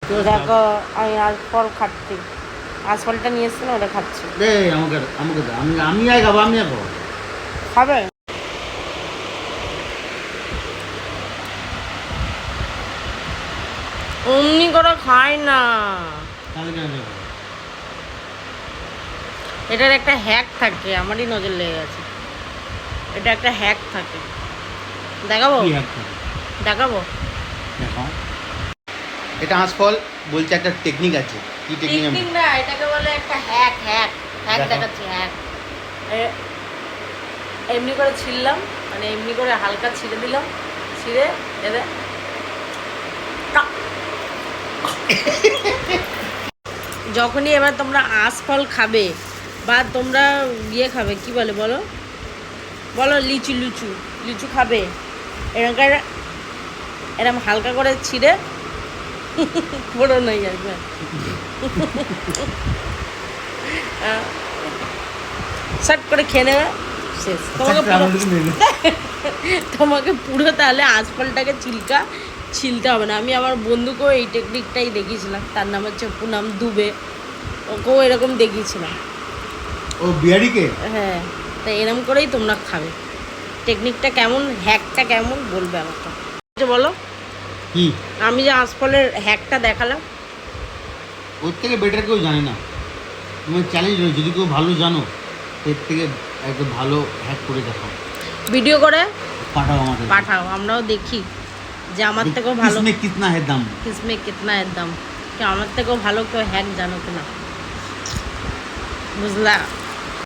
দেখো আমি আজফল খাচ্ছি, আজফলটা নিয়ে এসছি না, ওটা খাচ্ছি। আমাকে আমাকে দে, আমি আই খাবো, আমি খাবো। খাবে? অমনি করে খাই না, তাহলে কেন খাবো? এটার একটা হ্যাক থাকে, আমারই নজর লেগে গেছে। এটা একটা হ্যাক থাকে, দেখাবো? কি হাত খাবো? দেখাবো। দেখাও। এটা আঁশফল বলছে একটা টেকনিক আছে। কি টেকনিক? টেকনিক না, এটাকে বলে একটা হ্যাক। হ্যাক হ্যাক দেখাও। দেখাচ্ছি, হ্যাক। এমনি করে ছিললাম, মানে এমনি করে হালকা ছিঁড়ে দিলাম, ছিঁড়ে এদের যখনই এবার তোমরা আঁশফল খাবে বা তোমরা ইয়ে খাবে, কি বলে বলো বলো, লিচু লিচু লিচু খাবে, এরকম এরকম হালকা করে ছিঁড়ে পুরো নই একবার শর্ট করে খেয়ে নেবে, শেষ। তোমাকে পুরো তাহলে আঁশফলটাকে ছিলতে হবে না। আমি আমার বন্ধুকেও এই টেকনিকটাই দেখিয়েছিলাম, তার নাম হচ্ছে পুনাম দুবে, ওকেও এরকম দেখিয়েছিলাম। ও বিহারিকে? হ্যাঁ, তাই এরকম করেই তোমরা খাবে। টেকনিকটা কেমন, হ্যাকটা কেমন বলবে আমাকে, বলো। কি আমি যে আঁশফলের হ্যাকটা দেখালাম, ওর থেকে বেটার কেউ জানে না। তোমার চ্যালেঞ্জ রয়েছে, যদি কেউ ভালো জানো এর থেকে একটা ভালো হ্যাক করে দেখাও, ভিডিও করে পাঠাও আমাদের। পাঠাও, আমরাও দেখি যে আমার থেকেও ভালো কিসমে কিতনা হে দাম। কিসমে কিতনা একদম, কি আমার থেকেও ভালো কেউ হ্যাক জানো কিনা, বুঝলা?